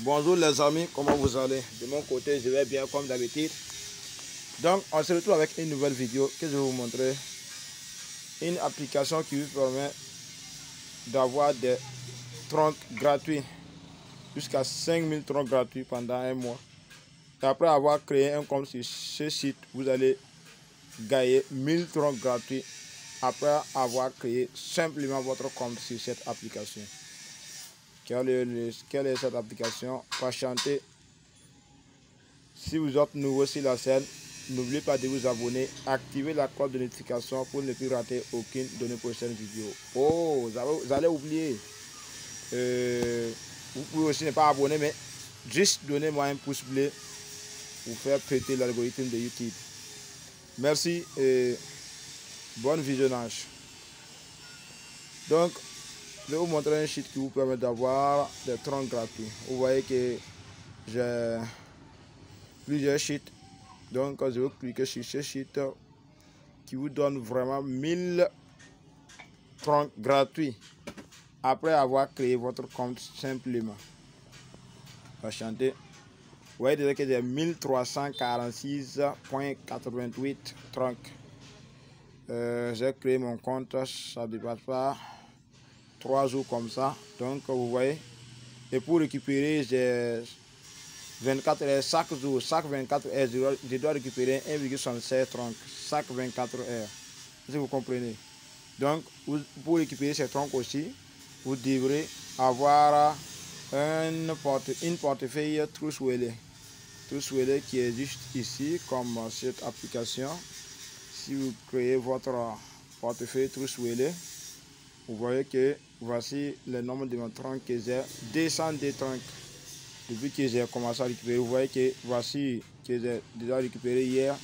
Bonjour les amis, comment vous allez? De mon côté, je vais bien comme d'habitude. Donc, on se retrouve avec une nouvelle vidéo que je vais vous montrer. Une application qui vous permet d'avoir des troncs gratuits. Jusqu'à 5000 troncs gratuits pendant un mois. Et après avoir créé un compte sur ce site, vous allez gagner 1000 troncs gratuits après avoir créé simplement votre compte sur cette application. Quelle est cette application? Patientez. Si vous êtes nouveau sur la chaîne, n'oubliez pas de vous abonner, activez la cloche de notification pour ne plus rater aucune de nos prochaines vidéos. Oh, vous allez oublier. Vous pouvez aussi ne pas abonner, mais juste donnez-moi un pouce bleu pour faire péter l'algorithme de YouTube. Merci et bon visionnage. Donc, je vais vous montrer un site qui vous permet d'avoir des troncs gratuits. Vous voyez que j'ai plusieurs sites. Donc, je vais cliquer sur ce site qui vous donne vraiment 1000 troncs gratuits après avoir créé votre compte simplement. Patientez. Vous voyez déjà que j'ai 1346,88 troncs. J'ai créé mon compte, ça ne dépasse pas 3 jours comme ça. Donc, vous voyez. Et pour récupérer, j'ai 24 heures chaque jour. Chaque 24 heures, je dois récupérer 1,76 troncs. Chaque 24 heures. Si vous comprenez. Donc, pour récupérer ces troncs aussi, vous devrez avoir une portefeuille Truthwell qui est juste ici, comme cette application. Si vous créez votre portefeuille Truthwell, vous voyez que voici le nombre de mes troncs que j'ai, 202 troncs. Depuis que j'ai commencé à récupérer, vous voyez que voici que j'ai déjà récupéré hier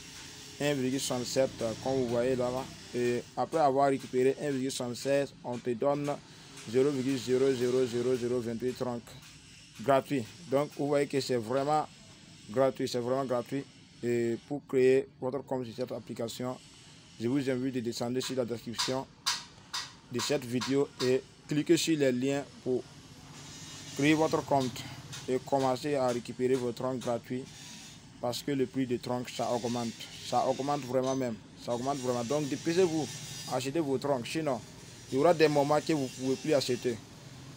1,67 comme vous voyez là-bas. Et après avoir récupéré 1,76, on te donne 0,000028 troncs gratuit. Donc vous voyez que c'est vraiment gratuit, Et pour créer votre compte sur cette application, je vous invite de descendre sur la description de cette vidéo et cliquez sur les liens pour créer votre compte et commencer à récupérer vos troncs gratuits parce que le prix des troncs ça augmente vraiment même, donc dépêchez-vous, achetez vos troncs, sinon il y aura des moments que vous ne pouvez plus acheter.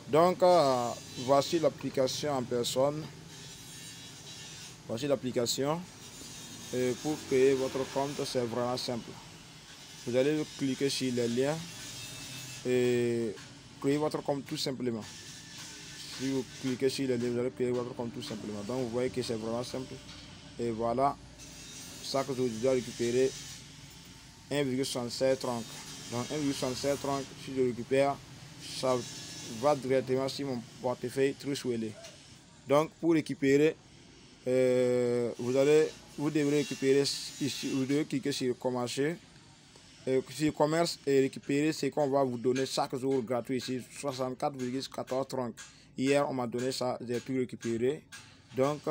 Donc voici l'application en personne. Voici l'application. Et pour créer votre compte, c'est vraiment simple. Vous allez cliquer sur les liens et créer votre compte tout simplement. Si vous cliquez sur les liens, vous allez créer votre compte tout simplement. Donc vous voyez que c'est vraiment simple. Et voilà, chaque jour je dois récupérer 1,76 troncs. Donc 1,76 troncs, si je récupère, ça va directement sur mon portefeuille Truthwell. Donc pour récupérer, vous devrez récupérer ici, vous devez cliquer sur commencer, sur commerce et récupérer ce qu'on va vous donner chaque jour gratuit ici, 64,14 troncs. Hier on m'a donné ça, j'ai pu récupérer. Donc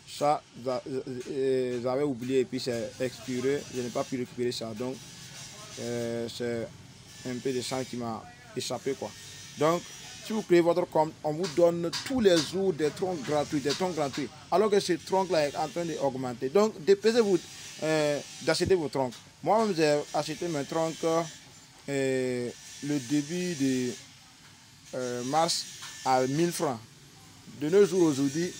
ça, j'avais oublié et puis c'est expiré, je n'ai pas pu récupérer ça. Donc c'est un peu de sang qui m'a échappé quoi. Donc si vous créez votre compte, on vous donne tous les jours des troncs gratuits, alors que ce tronc-là est en train d'augmenter. Donc, dépêchez-vous d'acheter vos troncs. Moi-même, j'ai acheté mes troncs le début de mars à 1000 francs. De nos jours aujourd'hui,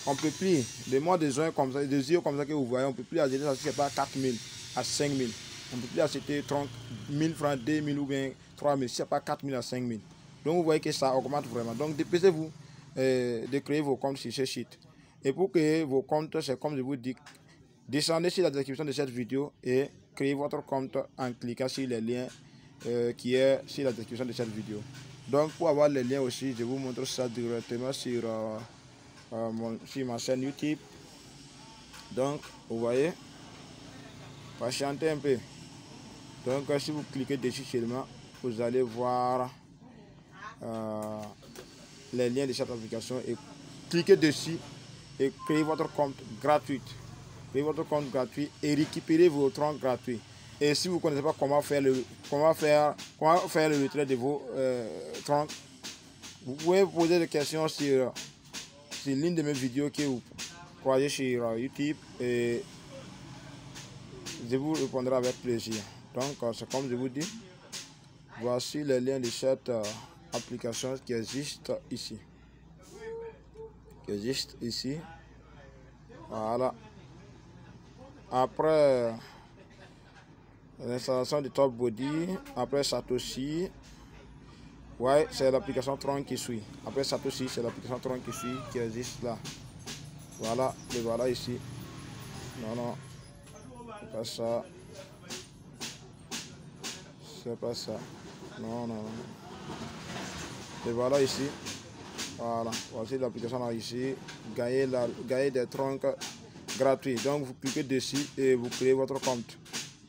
on ne peut plus, des mois de juin comme ça, des yeux comme ça que vous voyez, on ne peut plus acheter ça si ce n'est pas 4000 à 5000. On ne peut plus acheter troncs 1000 francs, 2000 ou bien 3000 si ce n'est pas 4000 à 5000. Donc vous voyez que ça augmente vraiment. Donc dépêchez-vous de créer vos comptes sur ce site. Et pour créer vos comptes, c'est comme je vous dis, descendez sur la description de cette vidéo et créez votre compte en cliquant sur les liens qui est sur la description de cette vidéo. Donc pour avoir les liens aussi, je vous montre ça directement sur ma chaîne YouTube. Donc vous voyez, patientez un peu. Donc si vous cliquez dessus seulement, vous allez voir les liens de cette application et cliquez dessus et créez votre compte gratuit. Créez votre compte gratuit et récupérez vos troncs gratuits. Et si vous ne connaissez pas comment faire le retrait de vos troncs, vous pouvez poser des questions sur c'est l'une de mes vidéos que vous croyez sur YouTube et je vous répondrai avec plaisir. Donc, c'est comme je vous dis, voici les liens de cette application qui existe ici. Voilà. Après l'installation de Top Body, après Satoshi, ouais, c'est l'application Tron qui suit. Après Satoshi, c'est l'application Tron qui suit, qui existe là. Voilà, le voilà ici. Non, c'est pas ça. C'est pas ça. Non. Le voilà ici. Voilà, voici l'application là ici. Gagner des troncs gratuits. Donc vous cliquez dessus et vous créez votre compte.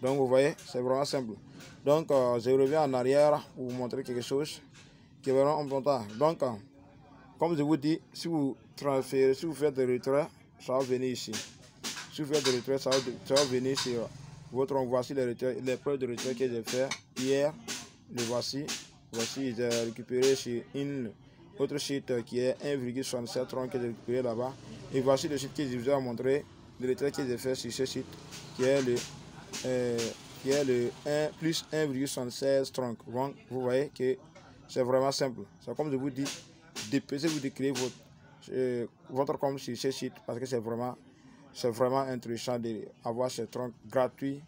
Donc vous voyez, c'est vraiment simple. Donc je reviens en arrière pour vous montrer quelque chose qui est vraiment important. Donc comme je vous dis, si vous transférez, si vous faites des retraits, ça va venir ici. Si vous faites des retraits, ça va venir sur votre compte. Voici les preuves de retrait que j'ai fait hier. Le voici. Voici, j'ai récupéré sur une autre site qui est 1,67 tronc que j'ai récupéré là-bas. Et voici le site que je vous ai montré, le retrait que j'ai fait sur ce site, qui est le 1 plus 1,76 tronc. Donc, vous voyez que c'est vraiment simple. C'est comme je vous dis, dépêchez-vous de créer votre compte sur ce site parce que c'est vraiment intéressant d'avoir ces troncs gratuits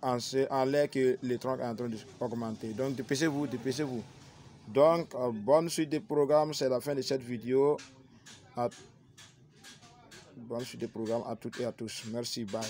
en l'air que les troncs est en train d'augmenter. Donc, dépêchez-vous. Donc, bonne suite des programmes, c'est la fin de cette vidéo. Bonne suite des programmes à toutes et à tous. Merci, bye.